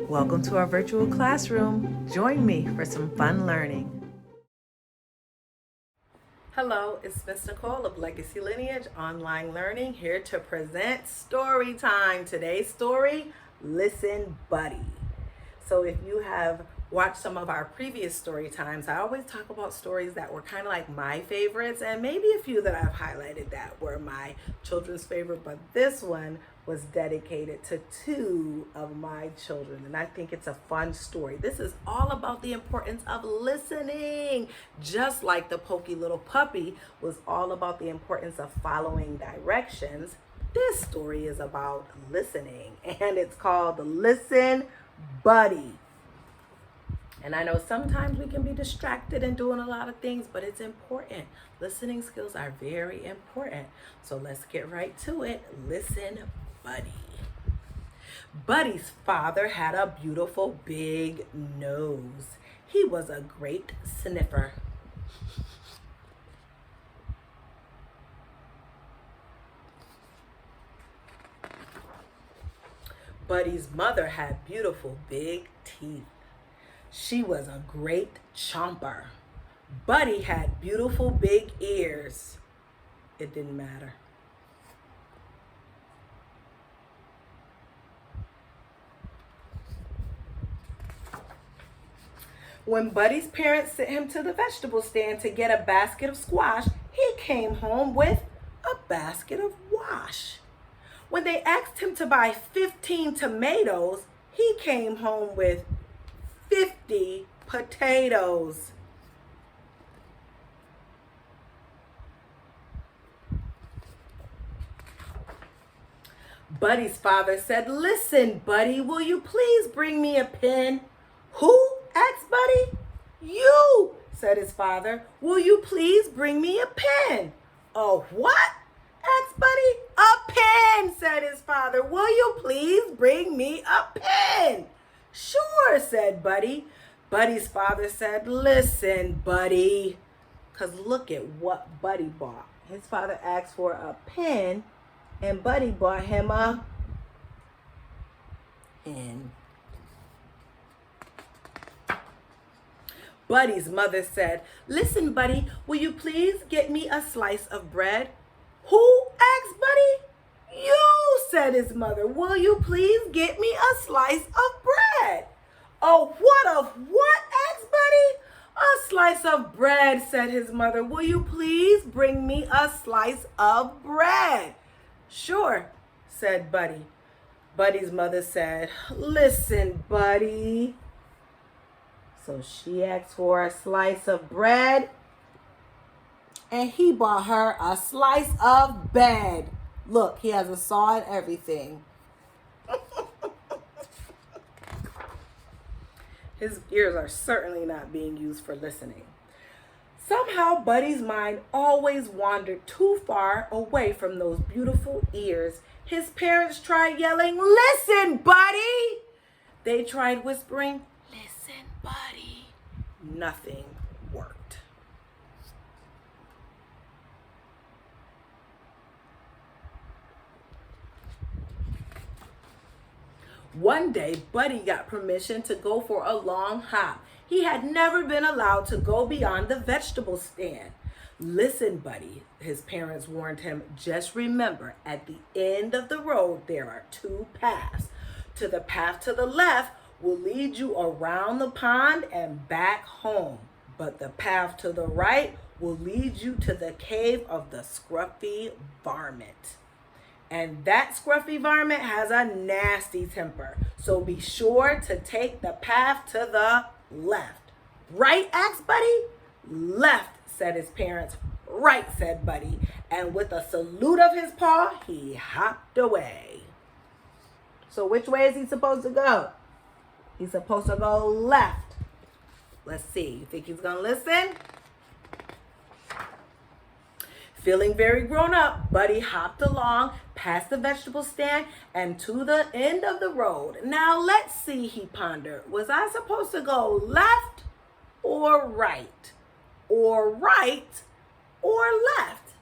Welcome to our virtual classroom. Join me for some fun learning. Hello, it's Miss Nicole of Legacy Lineage Online Learning here to present story time. Today's story, Listen Buddy. So if you have watched some of our previous story times, I always talk about stories that were kind of like my favorites and maybe a few that I've highlighted that were my children's favorite, but this one was dedicated to two of my children, and I think it's a fun story. This is all about the importance of listening, just like the Pokey Little Puppy was all about the importance of following directions. This story is about listening, and it's called Listen Buddy. And I know sometimes we can be distracted and doing a lot of things, but it's important. Listening skills are very important. So let's get right to it. Listen, Buddy. Buddy's father had a beautiful big nose. He was a great sniffer. Buddy's mother had beautiful big teeth. She was a great chomper. Buddy had beautiful big ears. It didn't matter. When Buddy's parents sent him to the vegetable stand to get a basket of squash, he came home with a basket of wash. When they asked him to buy 15 tomatoes, he came home with 50 potatoes. Buddy's father said, "Listen, Buddy, will you please bring me a pen?" "Who?" asked Buddy. "You," said his father. "Will you please bring me a pen?" "A what?" asked Buddy. "A pen," said his father. "Will you please bring me a pen?" "Sure," said Buddy. Buddy's father said, "Listen, Buddy," because look at what Buddy bought. His father asked for a pen, and Buddy bought him a pen. Buddy's mother said, "Listen, Buddy, will you please get me a slice of bread?" "Who?" asked Buddy. "You," said his mother. "Will you please get me a slice of bread?" "Oh, what of what?" asked Buddy. "A slice of bread," said his mother. "Will you please bring me a slice of bread?" "Sure," said Buddy. Buddy's mother said, "Listen, Buddy." So she asked for a slice of bread, and he bought her a slice of bed. Look, he has a saw and everything. His ears are certainly not being used for listening. Somehow, Buddy's mind always wandered too far away from those beautiful ears. His parents tried yelling, "Listen, Buddy!" They tried whispering, "Listen, Buddy." Nothing worked. One day, Buddy got permission to go for a long hop. He had never been allowed to go beyond the vegetable stand. "Listen, Buddy," his parents warned him, "just remember, at the end of the road, there are two paths. To the path to the left will lead you around the pond and back home. But the path to the right will lead you to the cave of the scruffy varmint. And that scruffy varmint has a nasty temper. So be sure to take the path to the left." "Right?" asked Buddy. "Left," said his parents. "Right," said Buddy. And with a salute of his paw, he hopped away. So which way is he supposed to go? He's supposed to go left. Let's see. You think he's going to listen? Feeling very grown up, Buddy hopped along past the vegetable stand and to the end of the road. "Now let's see," he pondered. "Was I supposed to go left or right? Or right or left?"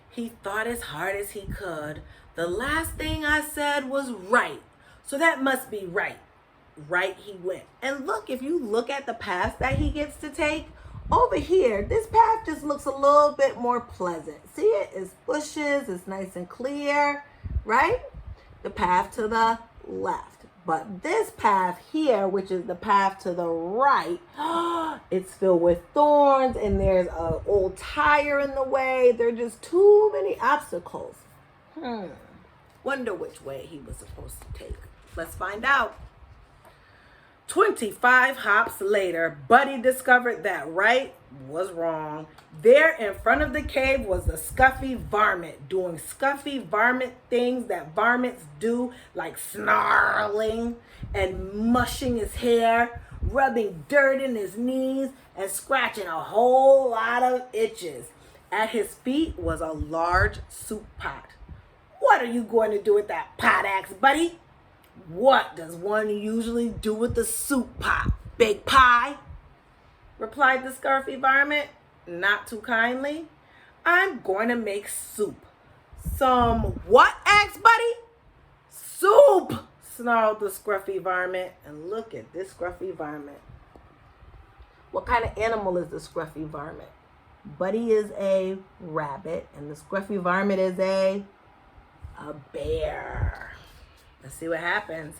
He thought as hard as he could. "The last thing I said was right, so that must be right." right he went. And look, if you look at the path that he gets to take, over here, this path just looks a little bit more pleasant. See it? It's bushes, it's nice and clear, right? The path to the left. But this path here, which is the path to the right, it's filled with thorns and there's an old tire in the way. There are just too many obstacles. Wonder which way he was supposed to take. Let's find out. 25 hops later, Buddy discovered that right was wrong. There in front of the cave was the Scuffy Varmint doing Scuffy Varmint things that varmints do, like snarling and mushing his hair, rubbing dirt in his knees, and scratching a whole lot of itches. At his feet was a large soup pot. What are you going to do with that pot, asked Buddy. What does one usually do with the soup pot? Bake pie? Replied the Scuffy Varmint, not too kindly. I'm going to make soup. Some what? Asked Buddy. Soup, snarled the Scruffy Varmint. And look at this Scruffy Varmint. What kind of animal is the Scruffy Varmint? Buddy is a rabbit, and the Scruffy Varmint is a bear. Let's see what happens.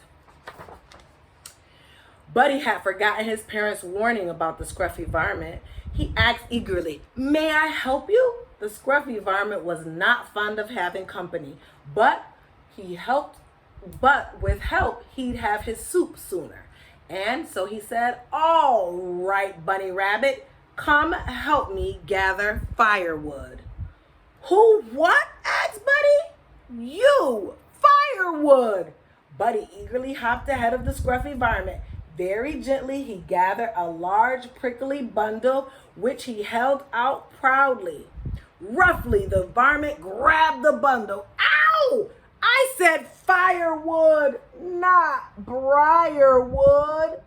Buddy had forgotten his parents' warning about the Scruffy Varmint. He asked eagerly, "May I help you?" The Scruffy Varmint was not fond of having company, but with help, he'd have his soup sooner. And so he said, "All right, Bunny Rabbit, come help me gather firewood." Who what? Asked Buddy. You, firewood. Buddy eagerly hopped ahead of the Scruffy Varmint. Very gently, he gathered a large prickly bundle, which he held out proudly. Roughly, the varmint grabbed the bundle. Ow! I said firewood, not briarwood.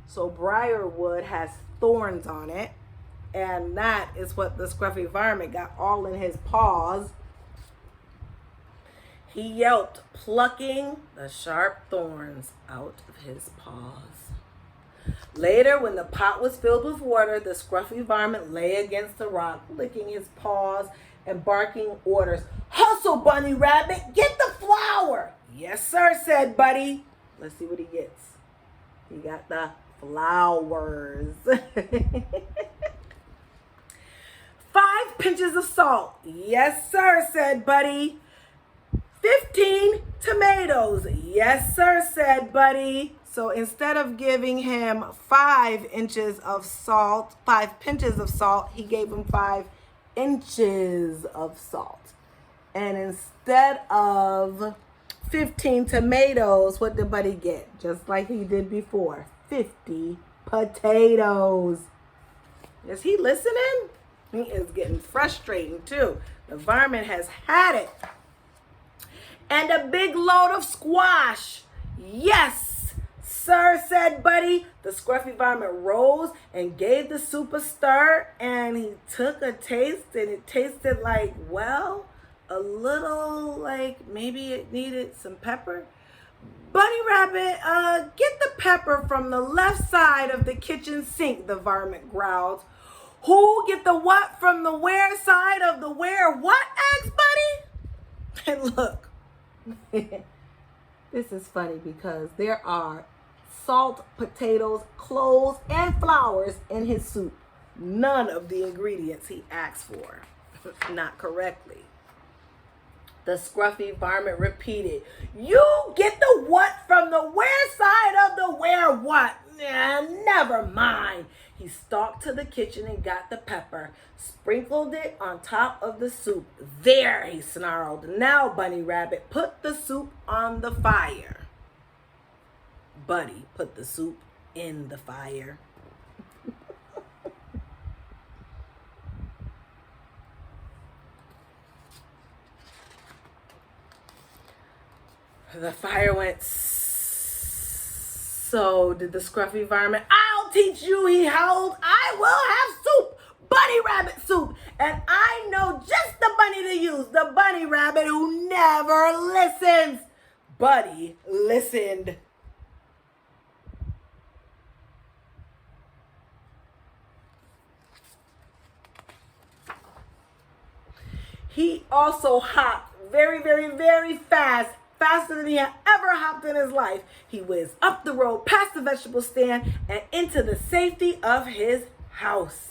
So briarwood has thorns on it, and that is what the Scruffy Varmint got all in his paws. He yelped, plucking the sharp thorns out of his paws. Later, when the pot was filled with water, the Scruffy Varmint lay against the rock, licking his paws and barking orders. Hustle, Bunny Rabbit, get the flour. Yes, sir, said Buddy. Let's see what he gets. He got the flowers. 5 pinches of salt. Yes, sir, said Buddy. 15 tomatoes. Yes, sir, said Buddy. So instead of giving him 5 inches of salt, 5 pinches of salt, he gave him 5 inches of salt. And instead of 15 tomatoes, what did Buddy get? Just like he did before, 50 potatoes. Is he listening? He is getting frustrating too. The varmint has had it. And a big load of squash. Yes, sir, said Buddy. The Scruffy Varmint rose and gave the soup a stir, and he took a taste, and it tasted like, well, a little like maybe it needed some pepper. Bunny Rabbit, get the pepper from the left side of the kitchen sink, the varmint growled. Who get the what from the where side of the where what? Asked Buddy. And look. This is funny because there are salt, potatoes, cloves, and flowers in his soup. None of the ingredients he asked for. Not correctly. The Scruffy Varmint repeated, you get the what from the where side of the where what? Never mind. He stalked to the kitchen and got the pepper, sprinkled it on top of the soup. There, he snarled. Now, Bunny Rabbit, put the soup on the fire. Buddy put the soup in the fire. The fire went. So did the Scruffy Varmint. I'll teach you, he howled. I will have soup, Bunny Rabbit soup. And I know just the bunny to use, the Bunny Rabbit who never listens. Buddy listened. he also hopped very, very, very fast, faster than he had ever hopped in his life. He whizzed up the road, past the vegetable stand, and into the safety of his house.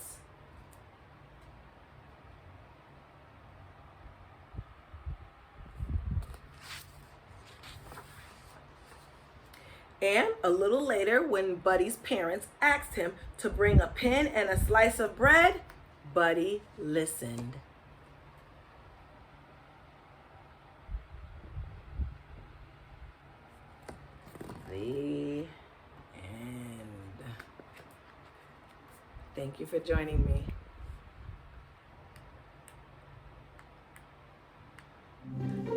And a little later, when Buddy's parents asked him to bring a pen and a slice of bread, Buddy listened. The end. Thank you for joining me.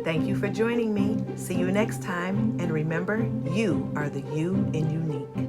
Thank you for joining me. See you next time. And remember, you are the you in unique.